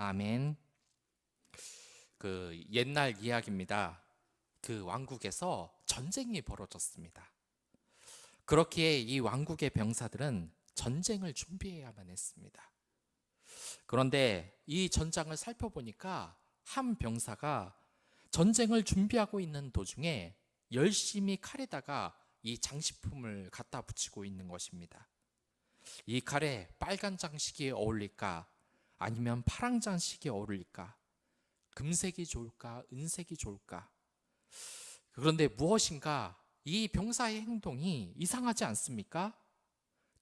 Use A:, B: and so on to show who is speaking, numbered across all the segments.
A: 아멘. 그 옛날 이야기입니다. 그 왕국에서 전쟁이 벌어졌습니다. 그렇기에 이 왕국의 병사들은 전쟁을 준비해야만 했습니다. 그런데 이 전장을 살펴보니까 한 병사가 전쟁을 준비하고 있는 도중에 열심히 칼에다가 이 장식품을 갖다 붙이고 있는 것입니다. 이 칼에 빨간 장식이 어울릴까? 아니면 파란 장식이 어울릴까? 금색이 좋을까? 은색이 좋을까? 그런데 무엇인가 이 병사의 행동이 이상하지 않습니까?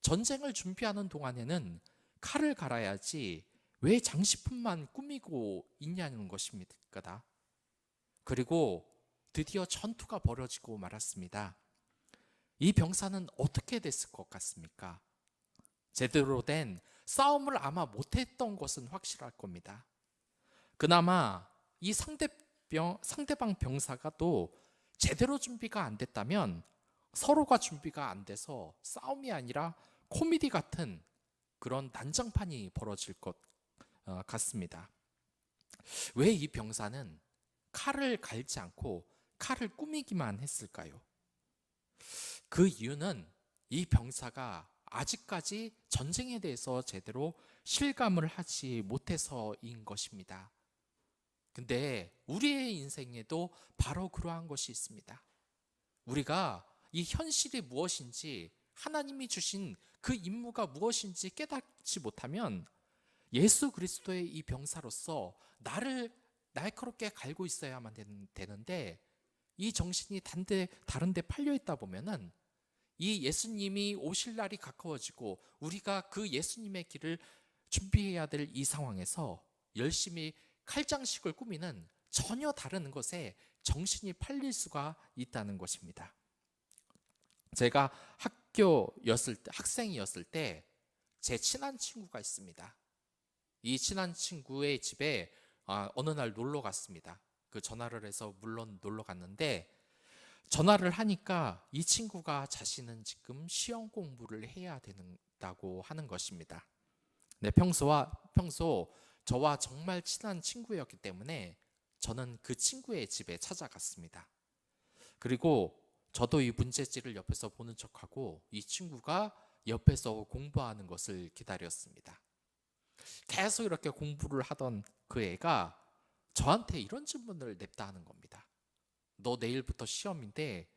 A: 전쟁을 준비하는 동안에는 칼을 갈아야지 왜 장식품만 꾸미고 있냐는 것입니다. 그리고 드디어 전투가 벌어지고 말았습니다. 이 병사는 어떻게 됐을 것 같습니까? 제대로 된 싸움을 아마 못했던 것은 확실할 겁니다. 그나마 이 상대방 병사가 또 제대로 준비가 안 됐다면 서로가 준비가 안 돼서 싸움이 아니라 코미디 같은 그런 난장판이 벌어질 것 같습니다. 왜 이 병사는 칼을 갈지 않고 칼을 꾸미기만 했을까요? 그 이유는 이 병사가 아직까지 전쟁에 대해서 제대로 실감을 하지 못해서인 것입니다. 근데 우리의 인생에도 바로 그러한 것이 있습니다. 우리가 이 현실이 무엇인지, 하나님이 주신 그 임무가 무엇인지 깨닫지 못하면 예수 그리스도의 이 병사로서 나를 날카롭게 갈고 있어야만 되는데, 이 정신이 다른 데 팔려 있다 보면은 이 예수님이 오실 날이 가까워지고 우리가 그 예수님의 길을 준비해야 될 이 상황에서 열심히 칼장식을 꾸미는 전혀 다른 것에 정신이 팔릴 수가 있다는 것입니다. 제가 학생이었을 때 제 친한 친구가 있습니다. 이 친한 친구의 집에 어느 날 놀러 갔습니다. 그 전화를 해서 물론 놀러 갔는데, 전화를 하니까 이 친구가 자신은 지금 시험 공부를 해야 된다고 하는 것입니다. 네, 평소 저와 정말 친한 친구였기 때문에 저는 그 친구의 집에 찾아갔습니다. 그리고 저도 이 문제지를 옆에서 보는 척하고 이 친구가 옆에서 공부하는 것을 기다렸습니다. 계속 이렇게 공부를 하던 그 애가 저한테 이런 질문을 냅다 하는 겁니다. 너 내일부터 시험인데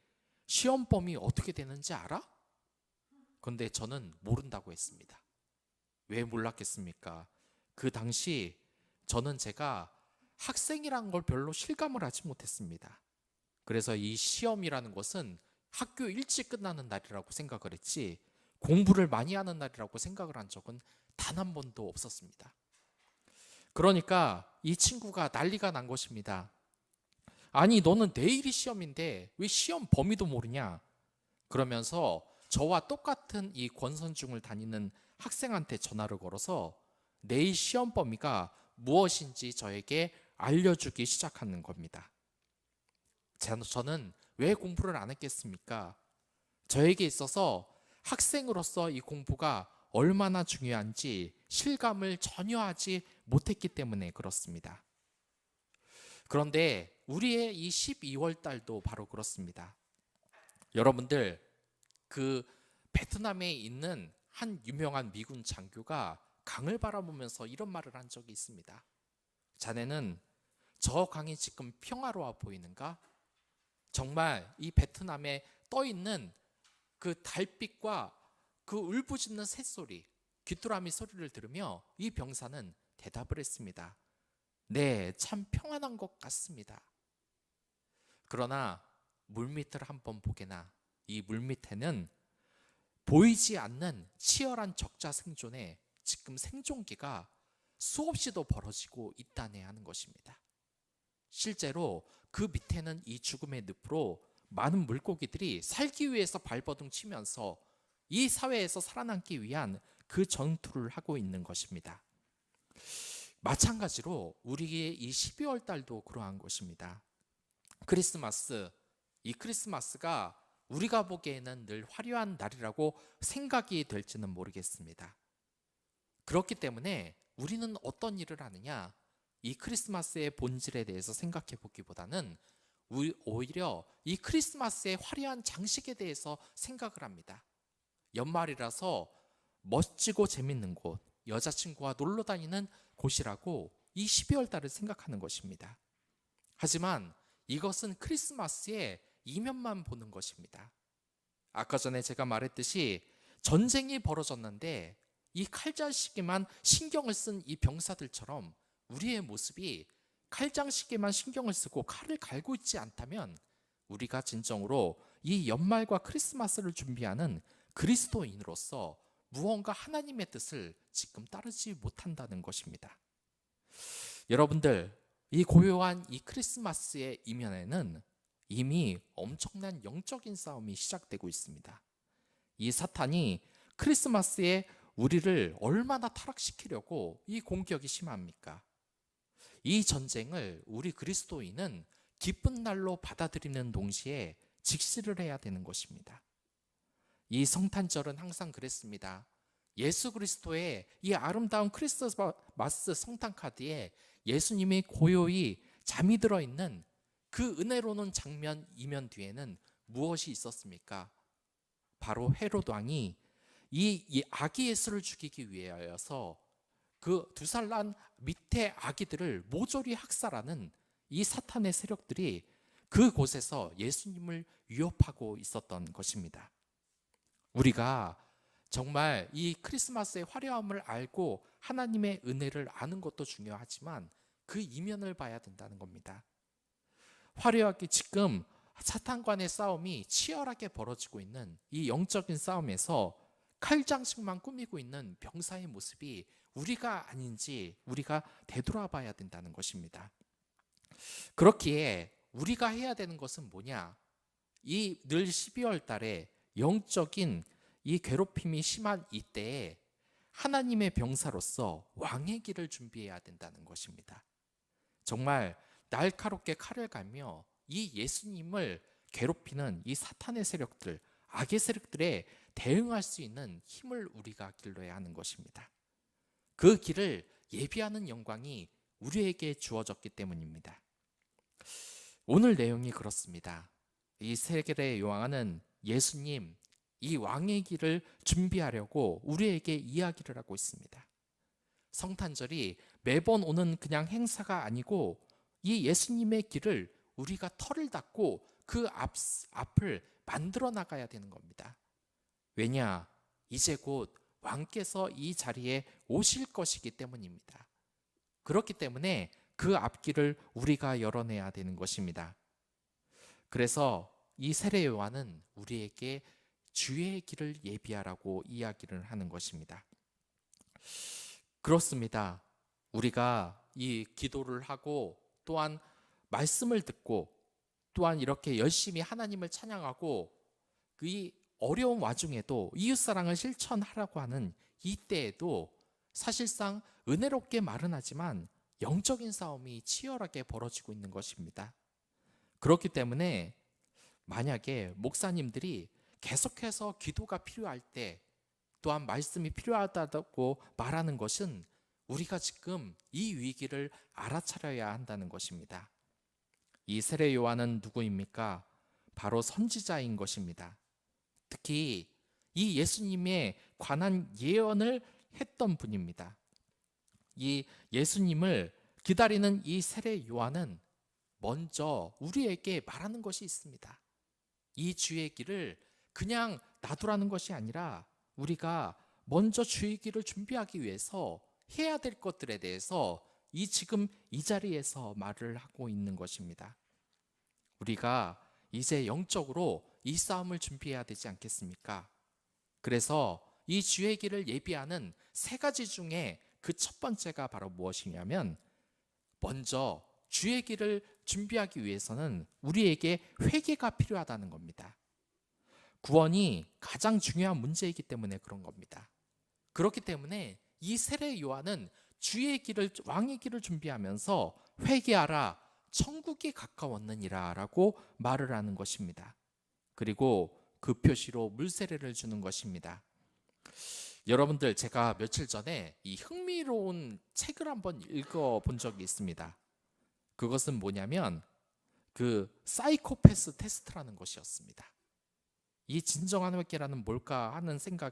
A: 시험 범위 어떻게 되는지 알아? 그런데 저는 모른다고 했습니다. 왜 몰랐겠습니까? 그 당시 저는 제가 학생이란 걸 별로 실감을 하지 못했습니다. 그래서 이 시험이라는 것은 학교 일찍 끝나는 날이라고 생각을 했지, 공부를 많이 하는 날이라고 생각을 한 적은 단 한 번도 없었습니다. 그러니까 이 친구가 난리가 난 것입니다. 아니, 너는 내일이 시험인데 왜 시험 범위도 모르냐? 그러면서 저와 똑같은 이 권선중을 다니는 학생한테 전화를 걸어서 내일 시험 범위가 무엇인지 저에게 알려주기 시작하는 겁니다. 저는 왜 공부를 안 했겠습니까? 저에게 있어서 학생으로서 이 공부가 얼마나 중요한지 실감을 전혀 하지 못했기 때문에 그렇습니다. 그런데 우리의 이 12월 달도 바로 그렇습니다. 여러분들, 그 베트남에 있는 한 유명한 미군 장교가 강을 바라보면서 이런 말을 한 적이 있습니다. 자네는 저 강이 지금 평화로워 보이는가? 정말 이 베트남에 떠 있는 그 달빛과 그 울부짖는 새소리, 귀뚜라미 소리를 들으며 이 병사는 대답을 했습니다. 네, 참 평안한 것 같습니다. 그러나 물밑을 한번 보게나 이 물밑에는 보이지 않는 치열한 적자 생존에 지금 생존기가 수없이도 벌어지고 있다네 하는 것입니다. 실제로 그 밑에는 이 죽음의 늪으로 많은 물고기들이 살기 위해서 발버둥 치면서 이 사회에서 살아남기 위한 그 전투를 하고 있는 것입니다. 마찬가지로 우리의 이 12월 달도 그러한 것입니다. 이 크리스마스가 우리가 보기에는 늘 화려한 날이라고 생각이 될지는 모르겠습니다. 그렇기 때문에 우리는 어떤 일을 하느냐? 이 크리스마스의 본질에 대해서 생각해 보기보다는 오히려 이 크리스마스의 화려한 장식에 대해서 생각을 합니다. 연말이라서 멋지고 재밌는 곳, 여자친구와 놀러 다니는 곳이라고 이 12월 달을 생각하는 것입니다. 하지만 이것은 크리스마스의 이면만 보는 것입니다. 아까 전에 제가 말했듯이 전쟁이 벌어졌는데 이 칼자식에만 신경을 쓴 이 병사들처럼 우리의 모습이 칼장식에만 신경을 쓰고 칼을 갈고 있지 않다면 우리가 진정으로 이 연말과 크리스마스를 준비하는 그리스도인으로서 무언가 하나님의 뜻을 지금 따르지 못한다는 것입니다. 여러분들, 이 고요한 이 크리스마스의 이면에는 이미 엄청난 영적인 싸움이 시작되고 있습니다. 이 사탄이 크리스마스에 우리를 얼마나 타락시키려고 이 공격이 심합니까? 이 전쟁을 우리 그리스도인은 기쁜 날로 받아들이는 동시에 직시를 해야 되는 것입니다. 이 성탄절은 항상 그랬습니다. 예수 그리스도의 이 아름다운 크리스마스 성탄 카드에 예수님이 고요히 잠이 들어 있는 그 은혜로운 장면 이면 뒤에는 무엇이 있었습니까? 바로 헤롯 왕이 이 아기 예수를 죽이기 위하여서 그 2살 난 밑에 아기들을 모조리 학살하는 이 사탄의 세력들이 그곳에서 예수님을 위협하고 있었던 것입니다. 우리가 정말 이 크리스마스의 화려함을 알고 하나님의 은혜를 아는 것도 중요하지만 그 이면을 봐야 된다는 겁니다. 화려하게 지금 사탄과의 싸움이 치열하게 벌어지고 있는 이 영적인 싸움에서 칼장식만 꾸미고 있는 병사의 모습이 우리가 아닌지 우리가 되돌아봐야 된다는 것입니다. 그렇기에 우리가 해야 되는 것은 뭐냐? 이 늘 12월 달에 영적인 이 괴롭힘이 심한 이때에 하나님의 병사로서 왕의 길을 준비해야 된다는 것입니다. 정말 날카롭게 칼을 갈며 이 예수님을 괴롭히는 이 사탄의 세력들, 악의 세력들에 대응할 수 있는 힘을 우리가 길러야 하는 것입니다. 그 길을 예비하는 영광이 우리에게 주어졌기 때문입니다. 오늘 내용이 그렇습니다. 이 세계의 요한은 예수님, 이 왕의 길을 준비하려고 우리에게 이야기를 하고 있습니다. 성탄절이 매번 오는 그냥 행사가 아니고 이 예수님의 길을 우리가 털을 닦고 그 앞을 만들어 나가야 되는 겁니다. 왜냐? 이제 곧 왕께서 이 자리에 오실 것이기 때문입니다. 그렇기 때문에 그 앞길을 우리가 열어내야 되는 것입니다. 그래서 이 세례 요한은 우리에게 주의 길을 예비하라고 이야기를 하는 것입니다. 그렇습니다. 우리가 이 기도를 하고 또한 말씀을 듣고 또한 이렇게 열심히 하나님을 찬양하고 이 어려운 와중에도 이웃사랑을 실천하라고 하는 이때에도 사실상 은혜롭게 말은 하지만 영적인 싸움이 치열하게 벌어지고 있는 것입니다. 그렇기 때문에 만약에 목사님들이 계속해서 기도가 필요할 때 또한 말씀이 필요하다고 말하는 것은 우리가 지금 이 위기를 알아차려야 한다는 것입니다. 이 세례 요한은 누구입니까? 바로 선지자인 것입니다. 특히 이 예수님에 관한 예언을 했던 분입니다. 이 예수님을 기다리는 이 세례 요한은 먼저 우리에게 말하는 것이 있습니다. 이 주의 길을 그냥 놔두라는 것이 아니라 우리가 먼저 주의 길을 준비하기 위해서 해야 될 것들에 대해서 지금 이 자리에서 말을 하고 있는 것입니다. 우리가 이제 영적으로 이 싸움을 준비해야 되지 않겠습니까? 그래서 이 주의 길을 예비하는 3가지 중에 그 첫 번째가 바로 무엇이냐면 먼저 주의 길을 준비하기 위해서는 우리에게 회개가 필요하다는 겁니다. 구원이 가장 중요한 문제이기 때문에 그런 겁니다. 그렇기 때문에 이 세례 요한은 주의 길을, 왕의 길을 준비하면서 회개하라, 천국이 가까웠느니라 라고 말을 하는 것입니다. 그리고 그 표시로 물세례를 주는 것입니다. 여러분들, 제가 며칠 전에 이 흥미로운 책을 한번 읽어본 적이 있습니다. 그것은 뭐냐면 그 사이코패스 테스트라는 것이었습니다. 이 진정한 회개라는 뭘까 하는 생각을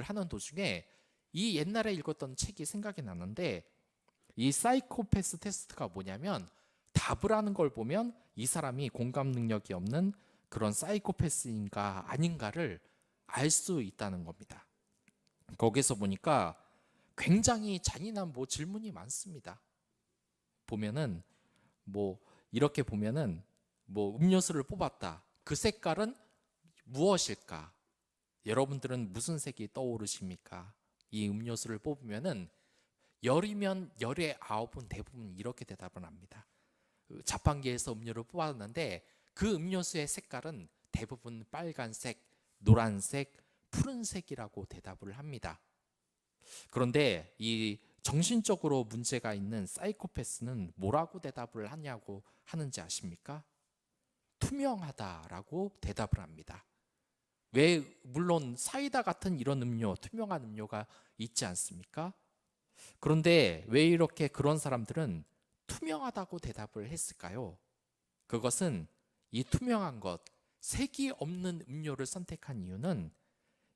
A: 하는 도중에 이 옛날에 읽었던 책이 생각이 나는데, 이 사이코패스 테스트가 뭐냐면 답을 하는 걸 보면 이 사람이 공감 능력이 없는 그런 사이코패스인가 아닌가를 알 수 있다는 겁니다. 거기서 보니까 굉장히 잔인한 질문이 많습니다. 보면은 이렇게 보면은 음료수를 뽑았다. 그 색깔은 무엇일까? 여러분들은 무슨 색이 떠오르십니까? 이 음료수를 뽑으면은 열이면 열의 9은 대부분 이렇게 대답을 합니다. 자판기에서 음료를 뽑았는데 그 음료수의 색깔은 대부분 빨간색, 노란색, 푸른색이라고 대답을 합니다. 그런데 이 정신적으로 문제가 있는 사이코패스는 뭐라고 대답을 하냐고 하는지 아십니까? 투명하다라고 대답을 합니다. 물론 사이다 같은 이런 음료, 투명한 음료가 있지 않습니까? 그런데 왜 이렇게 그런 사람들은 투명하다고 대답을 했을까요? 그것은 이 투명한 것, 색이 없는 음료를 선택한 이유는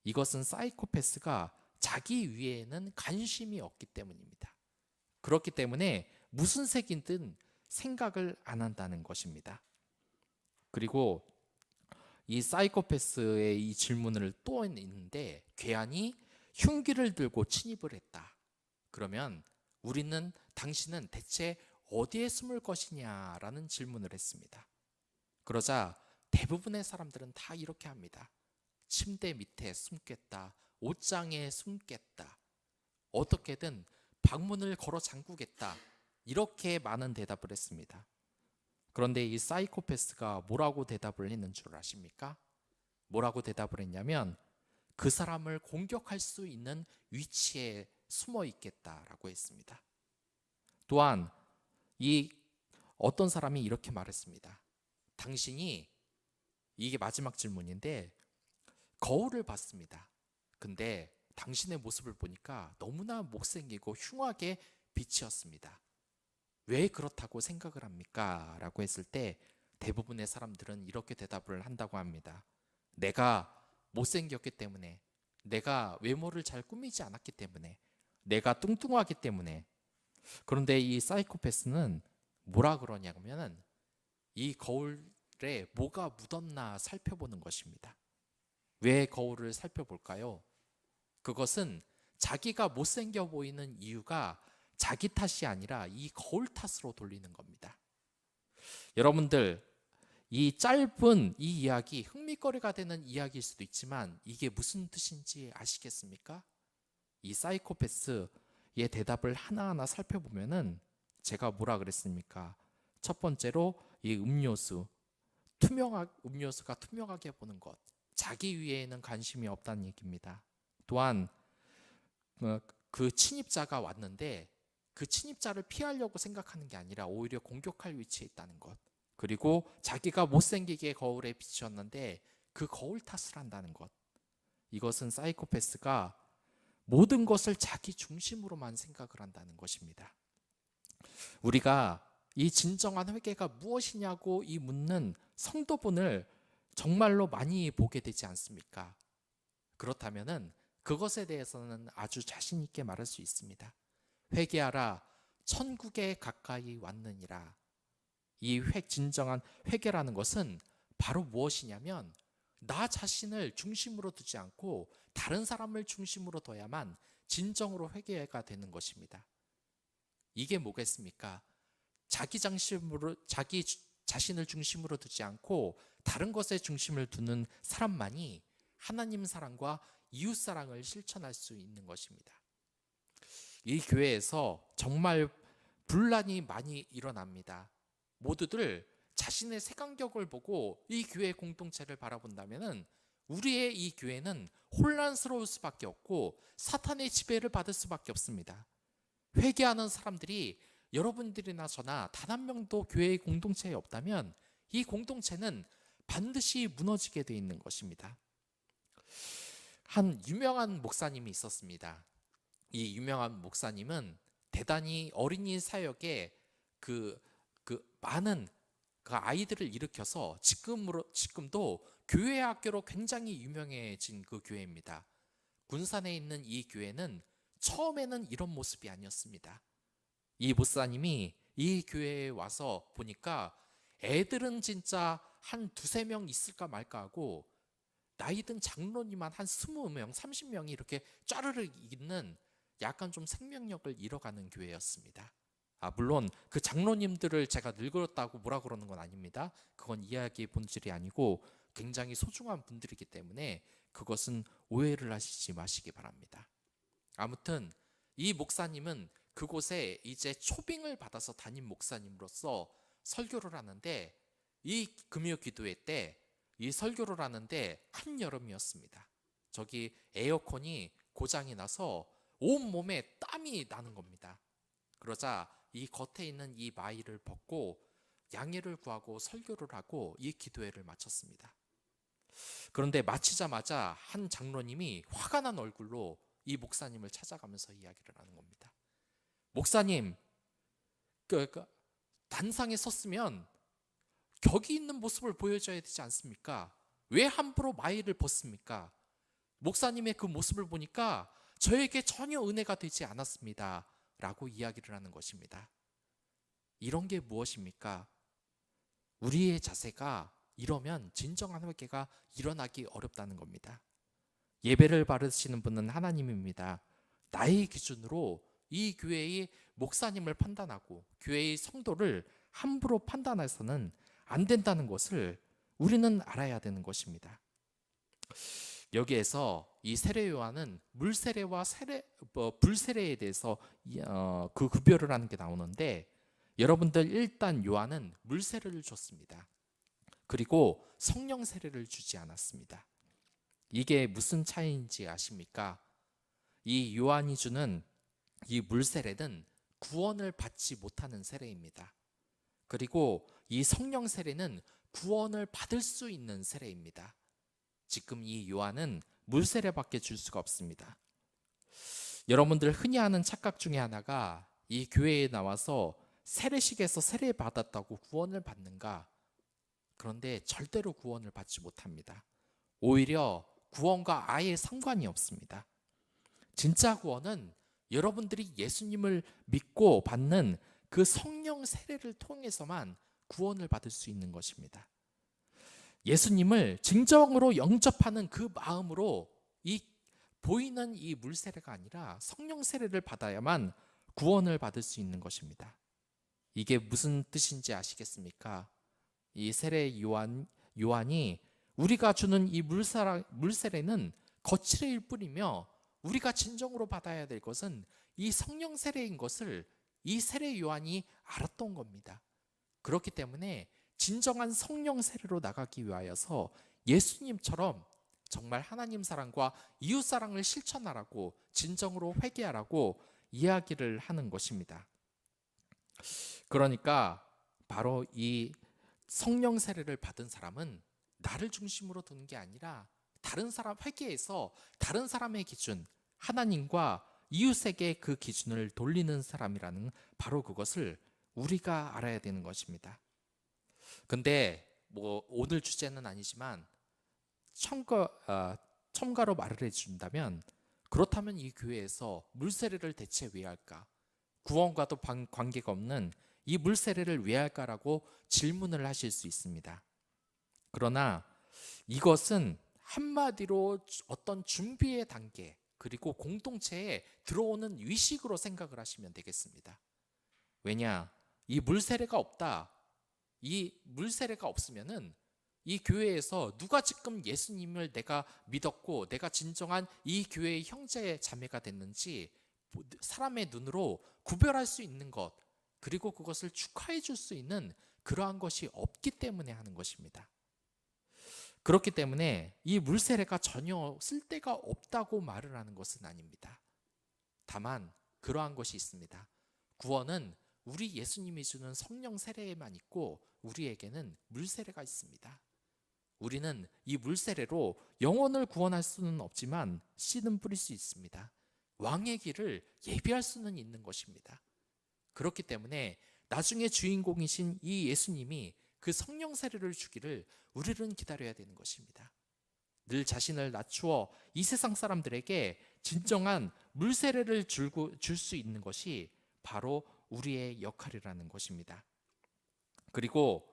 A: 이것은 사이코패스가 자기 위에는 관심이 없기 때문입니다. 그렇기 때문에 무슨 색이든 생각을 안 한다는 것입니다. 그리고 이 사이코패스의 이 질문을 또 있는데, 괴한이 흉기를 들고 침입을 했다. 그러면 당신은 대체 어디에 숨을 것이냐라는 질문을 했습니다. 그러자 대부분의 사람들은 다 이렇게 합니다. 침대 밑에 숨겠다. 옷장에 숨겠다. 어떻게든 방문을 걸어 잠그겠다. 이렇게 많은 대답을 했습니다. 그런데 이 사이코패스가 뭐라고 대답을 했는 줄 아십니까? 뭐라고 대답을 했냐면 그 사람을 공격할 수 있는 위치에 숨어 있겠다라고 했습니다. 또한 이 어떤 사람이 이렇게 말했습니다. 당신이, 이게 마지막 질문인데, 거울을 봤습니다. 근데 당신의 모습을 보니까 너무나 못생기고 흉하게 비치었습니다. 왜 그렇다고 생각을 합니까? 라고 했을 때 대부분의 사람들은 이렇게 대답을 한다고 합니다. 내가 못생겼기 때문에, 내가 외모를 잘 꾸미지 않았기 때문에, 내가 뚱뚱하기 때문에. 그런데 이 사이코패스는 뭐라 그러냐면 이 거울에 뭐가 묻었나 살펴보는 것입니다. 왜 거울을 살펴볼까요? 그것은 자기가 못생겨 보이는 이유가 자기 탓이 아니라 이 거울 탓으로 돌리는 겁니다. 여러분들, 이 짧은 이 이야기, 흥미거리가 되는 이야기일 수도 있지만 이게 무슨 뜻인지 아시겠습니까? 이 사이코패스의 대답을 하나하나 살펴보면은 제가 뭐라 그랬습니까? 첫 번째로 이 음료수가 투명하게 보는 것, 자기 위에는 관심이 없다는 얘기입니다. 또한 그 침입자가 왔는데 그 침입자를 피하려고 생각하는 게 아니라 오히려 공격할 위치에 있다는 것, 그리고 자기가 못생기게 거울에 비추었는데 그 거울 탓을 한다는 것. 이것은 사이코패스가 모든 것을 자기 중심으로만 생각을 한다는 것입니다. 우리가 이 진정한 회개가 무엇이냐고 이 묻는 성도분을 정말로 많이 보게 되지 않습니까? 그렇다면은 그것에 대해서는 아주 자신 있게 말할 수 있습니다. 회개하라, 천국에 가까이 왔느니라. 이 진정한 회개라는 것은 바로 무엇이냐면 나 자신을 중심으로 두지 않고 다른 사람을 중심으로 둬야만 진정으로 회개가 되는 것입니다. 이게 뭐겠습니까? 자기 자신을 중심으로 두지 않고 다른 것에 중심을 두는 사람만이 하나님 사랑과 이웃 사랑을 실천할 수 있는 것입니다. 이 교회에서 정말 분란이 많이 일어납니다. 모두들 자신의 색안경을 보고 이 교회 공동체를 바라본다면 우리의 이 교회는 혼란스러울 수밖에 없고 사탄의 지배를 받을 수밖에 없습니다. 회개하는 사람들이 여러분들이나 저나 단 한 명도 교회의 공동체에 없다면 이 공동체는 반드시 무너지게 되어 있는 것입니다. 한 유명한 목사님이 있었습니다. 이 유명한 목사님은 대단히 어린이 사역에 그, 많은 그 아이들을 일으켜서 지금도 교회 학교로 굉장히 유명해진 그 교회입니다. 군산에 있는 이 교회는 처음에는 이런 모습이 아니었습니다. 이 목사님이 이 교회에 와서 보니까 애들은 진짜 한 두세 명 있을까 말까 하고 나이 든 장로님만 한 20명, 30명이 이렇게 쫘르르 있는 약간 좀 생명력을 잃어가는 교회였습니다. 물론 그 장로님들을 제가 늙었다고 뭐라 그러는 건 아닙니다. 그건 이야기의 본질이 아니고 굉장히 소중한 분들이기 때문에 그것은 오해를 하시지 마시기 바랍니다. 아무튼 이 목사님은 그곳에 이제 초빙을 받아서 담임 목사님으로서 설교를 하는데 이 금요 기도회 때 이 설교를 하는데 한여름이었습니다. 저기 에어컨이 고장이 나서 온몸에 땀이 나는 겁니다. 그러자 이 겉에 있는 이 마이를 벗고 양해를 구하고 설교를 하고 이 기도회를 마쳤습니다. 그런데 마치자마자 한 장로님이 화가 난 얼굴로 이 목사님을 찾아가면서 이야기를 하는 겁니다. 목사님, 단상에 섰으면 격이 있는 모습을 보여줘야 되지 않습니까? 왜 함부로 마이를 벗습니까? 목사님의 그 모습을 보니까 저에게 전혀 은혜가 되지 않았습니다. 라고 이야기를 하는 것입니다. 이런 게 무엇입니까? 우리의 자세가 이러면 진정한 회개가 일어나기 어렵다는 겁니다. 예배를 받으시는 분은 하나님입니다. 나의 기준으로 이 교회의 목사님을 판단하고 교회의 성도를 함부로 판단해서는 안 된다는 것을 우리는 알아야 되는 것입니다. 여기에서 이 세례 요한은 물세례와 불세례에 대해서 그 구별을 하는 게 나오는데, 여러분들 일단 요한은 물세례를 줬습니다. 그리고 성령 세례를 주지 않았습니다. 이게 무슨 차이인지 아십니까? 이 요한이 주는 이 물세례는 구원을 받지 못하는 세례입니다. 그리고 이 성령 세례는 구원을 받을 수 있는 세례입니다. 지금 이 요한은 물세례밖에 줄 수가 없습니다. 여러분들 흔히 하는 착각 중에 하나가 이 교회에 나와서 세례식에서 세례 받았다고 구원을 받는가? 그런데 절대로 구원을 받지 못합니다. 오히려 구원과 아예 상관이 없습니다. 진짜 구원은 여러분들이 예수님을 믿고 받는 그 성령 세례를 통해서만 구원을 받을 수 있는 것입니다. 예수님을 진정으로 영접하는 그 마음으로 이 보이는 이 물세례가 아니라 성령 세례를 받아야만 구원을 받을 수 있는 것입니다. 이게 무슨 뜻인지 아시겠습니까? 이 세례 요한이 우리가 주는 이 물세례는 거칠일 뿐이며 우리가 진정으로 받아야 될 것은 이 성령 세례인 것을 이 세례 요한이 알았던 겁니다. 그렇기 때문에 진정한 성령 세례로 나가기 위하여서 예수님처럼 정말 하나님 사랑과 이웃 사랑을 실천하라고, 진정으로 회개하라고 이야기를 하는 것입니다. 그러니까 바로 이 성령 세례를 받은 사람은 나를 중심으로 두는 게 아니라 다른 사람 회개해서 다른 사람의 기준, 하나님과 이웃에게 그 기준을 돌리는 사람이라는 바로 그것을 우리가 알아야 되는 것입니다. 근데 오늘 주제는 아니지만 첨가로 말을 해준다면, 그렇다면 이 교회에서 물세례를 대체 왜 할까? 구원과도 관계가 없는 이 물세례를 왜 할까라고 질문을 하실 수 있습니다. 그러나 이것은 한마디로 어떤 준비의 단계, 그리고 공동체에 들어오는 위식으로 생각을 하시면 되겠습니다. 왜냐? 이 물세례가 없다. 이 물세례가 없으면은 이 교회에서 누가 지금 예수님을 내가 믿었고 내가 진정한 이 교회의 형제 자매가 됐는지 사람의 눈으로 구별할 수 있는 것, 그리고 그것을 축하해 줄 수 있는 그러한 것이 없기 때문에 하는 것입니다. 그렇기 때문에 이 물세례가 전혀 쓸데가 없다고 말을 하는 것은 아닙니다. 다만 그러한 것이 있습니다. 구원은 우리 예수님이 주는 성령 세례에만 있고 우리에게는 물세례가 있습니다. 우리는 이 물세례로 영혼을 구원할 수는 없지만 씨는 뿌릴 수 있습니다. 왕의 길을 예비할 수는 있는 것입니다. 그렇기 때문에 나중에 주인공이신 이 예수님이 그 성령 세례를 주기를 우리는 기다려야 되는 것입니다. 늘 자신을 낮추어 이 세상 사람들에게 진정한 물세례를 줄 수 있는 것이 바로 우리의 역할이라는 것입니다. 그리고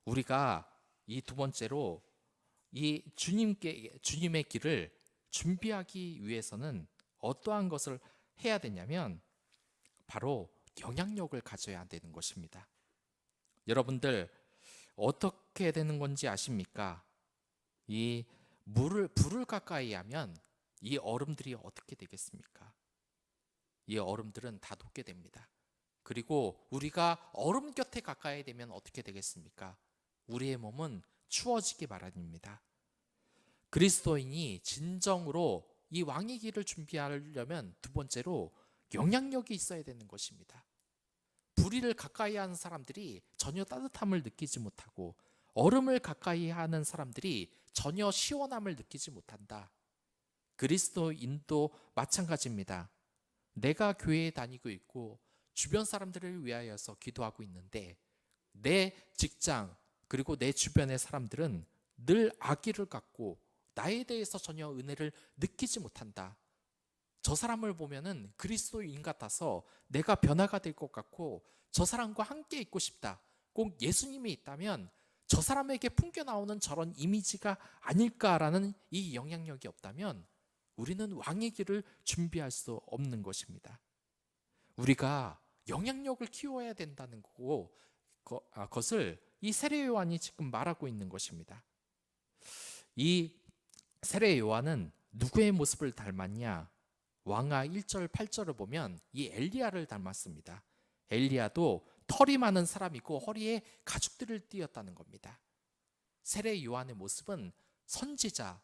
A: 우리가 이 두 번째로 이 주님의 길을 준비하기 위해서는 어떠한 것을 해야 되냐면 바로 영향력을 가져야 되는 것입니다. 여러분들 어떻게 되는 건지 아십니까? 이 불을 가까이 하면 이 얼음들이 어떻게 되겠습니까? 이 얼음들은 다 녹게 됩니다. 그리고 우리가 얼음 곁에 가까이 되면 어떻게 되겠습니까? 우리의 몸은 추워지기 마련입니다. 그리스도인이 진정으로 이 왕의 길을 준비하려면 두 번째로 영향력이 있어야 되는 것입니다. 불의를 가까이 하는 사람들이 전혀 따뜻함을 느끼지 못하고 얼음을 가까이 하는 사람들이 전혀 시원함을 느끼지 못한다. 그리스도인도 마찬가지입니다. 내가 교회에 다니고 있고 주변 사람들을 위하여서 기도하고 있는데 내 직장 그리고 내 주변의 사람들은 늘 악의를 갖고 나에 대해서 전혀 은혜를 느끼지 못한다. 저 사람을 보면은 그리스도인 같아서 내가 변화가 될 것 같고 저 사람과 함께 있고 싶다. 꼭 예수님이 있다면 저 사람에게 풍겨나오는 저런 이미지가 아닐까라는 이 영향력이 없다면 우리는 왕의 길을 준비할 수 없는 것입니다. 우리가 영향력을 키워야 된다는 것을 이 세례 요한이 지금 말하고 있는 것입니다. 이 세례 요한은 누구의 모습을 닮았냐? 왕하 1절 8절을 보면 이 엘리야를 닮았습니다. 엘리야도 털이 많은 사람이고 허리에 가죽들을 띄었다는 겁니다. 세례 요한의 모습은 선지자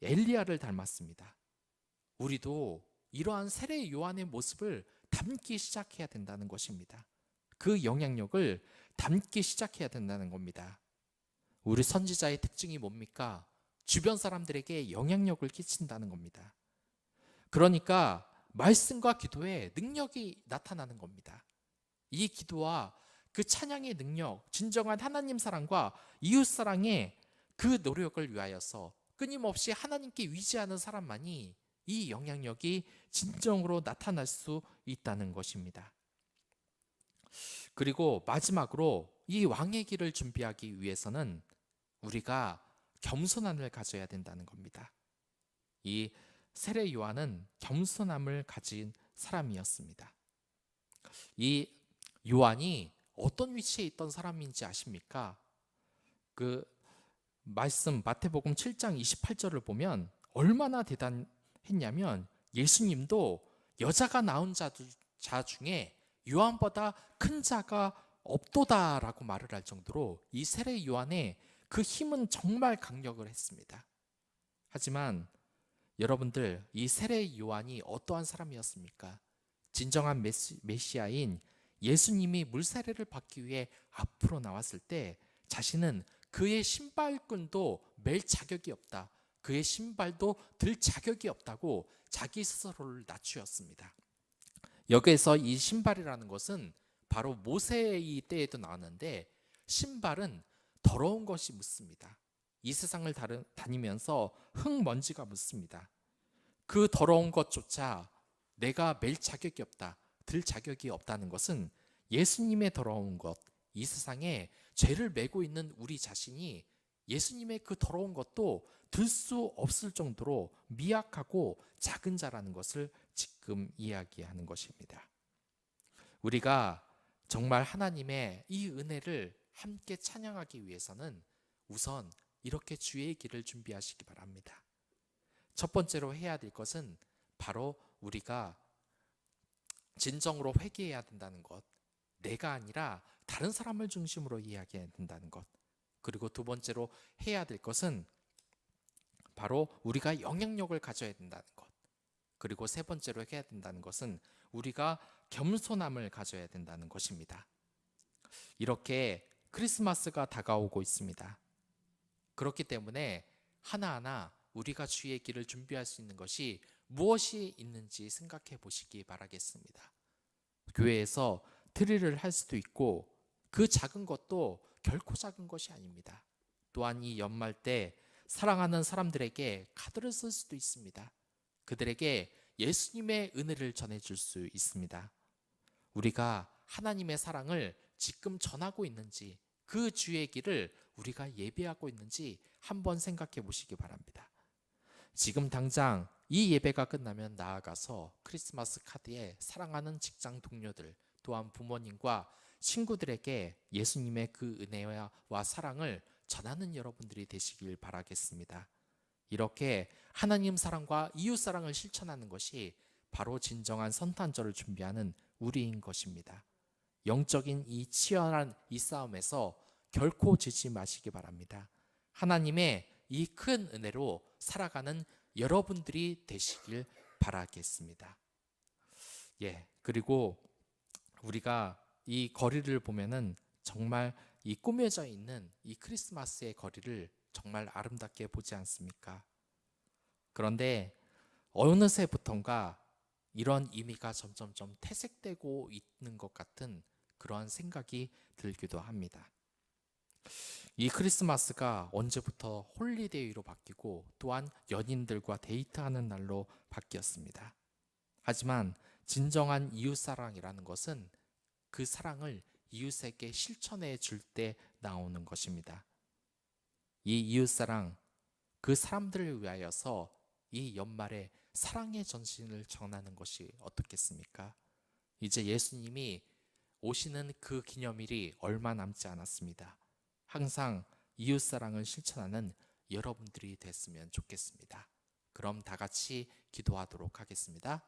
A: 엘리야를 닮았습니다. 우리도 이러한 세례 요한의 모습을 담기 시작해야 된다는 것입니다. 그 영향력을 담기 시작해야 된다는 겁니다. 우리 선지자의 특징이 뭡니까? 주변 사람들에게 영향력을 끼친다는 겁니다. 그러니까 말씀과 기도에 능력이 나타나는 겁니다. 이 기도와 그 찬양의 능력, 진정한 하나님 사랑과 이웃 사랑의 그 노력을 위하여서 끊임없이 하나님께 위지하는 사람만이 이 영향력이 진정으로 나타날 수 있다는 것입니다. 그리고 마지막으로 이 왕의 길을 준비하기 위해서는 우리가 겸손함을 가져야 된다는 겁니다. 이 세례 요한은 겸손함을 가진 사람이었습니다. 이 요한이 어떤 위치에 있던 사람인지 아십니까? 그 말씀 마태복음 7장 28절을 보면 얼마나 대단했냐면 예수님도 여자가 낳은 자 중에 요한보다 큰 자가 없도다라고 말을 할 정도로 이 세례 요한의 그 힘은 정말 강력을 했습니다. 하지만 여러분들 이 세례 요한이 어떠한 사람이었습니까? 진정한 메시아인 예수님이 물세례를 받기 위해 앞으로 나왔을 때 자신은 그의 신발끈도 맬 자격이 없다. 그의 신발도 들 자격이 없다고 자기 스스로를 낮추었습니다. 여기에서 이 신발이라는 것은 바로 모세의 때에도 나왔는데 신발은 더러운 것이 묻습니다. 이 세상을 다니면서 흙먼지가 묻습니다. 그 더러운 것조차 내가 맬 자격이 없다, 들 자격이 없다는 것은 예수님의 더러운 것, 이 세상에 죄를 메고 있는 우리 자신이 예수님의 그 더러운 것도 들 수 없을 정도로 미약하고 작은 자라는 것을 지금 이야기하는 것입니다. 우리가 정말 하나님의 이 은혜를 함께 찬양하기 위해서는 우선 이렇게 주의 길을 준비하시기 바랍니다. 첫 번째로 해야 될 것은 바로 우리가 진정으로 회개해야 된다는 것, 내가 아니라 다른 사람을 중심으로 이야기해야 된다는 것, 그리고 두 번째로 해야 될 것은 바로 우리가 영향력을 가져야 된다는 것, 그리고 세 번째로 해야 된다는 것은 우리가 겸손함을 가져야 된다는 것입니다. 이렇게 크리스마스가 다가오고 있습니다. 그렇기 때문에 하나하나 우리가 주의 길을 준비할 수 있는 것이 무엇이 있는지 생각해 보시기 바라겠습니다. 교회에서 트리를 할 수도 있고 그 작은 것도 결코 작은 것이 아닙니다. 또한 이 연말 때 사랑하는 사람들에게 카드를 쓸 수도 있습니다. 그들에게 예수님의 은혜를 전해줄 수 있습니다. 우리가 하나님의 사랑을 지금 전하고 있는지, 그 주의 길을 우리가 예배하고 있는지 한번 생각해 보시기 바랍니다. 지금 당장 이 예배가 끝나면 나아가서 크리스마스 카드에 사랑하는 직장 동료들, 또한 부모님과 친구들에게 예수님의 그 은혜와 사랑을 전하는 여러분들이 되시길 바라겠습니다. 이렇게 하나님 사랑과 이웃 사랑을 실천하는 것이 바로 진정한 성탄절을 준비하는 우리인 것입니다. 영적인 이 치열한 이 싸움에서 결코 지지 마시기 바랍니다. 하나님의 이 큰 은혜로 살아가는 여러분들이 되시길 바라겠습니다. 그리고 우리가 이 거리를 보면은 정말 이 꾸며져 있는 이 크리스마스의 거리를 정말 아름답게 보지 않습니까? 그런데 어느새부턴가 이런 의미가 점점점 퇴색되고 있는 것 같은 그러한 생각이 들기도 합니다. 이 크리스마스가 언제부터 홀리데이로 바뀌고 또한 연인들과 데이트하는 날로 바뀌었습니다. 하지만 진정한 이웃사랑이라는 것은 그 사랑을 이웃에게 실천해 줄 때 나오는 것입니다. 이 이웃사랑, 그 사람들을 위하여서 이 연말에 사랑의 전신을 전하는 것이 어떻겠습니까? 이제 예수님이 오시는 그 기념일이 얼마 남지 않았습니다. 항상 이웃사랑을 실천하는 여러분들이 됐으면 좋겠습니다. 그럼 다 같이 기도하도록 하겠습니다.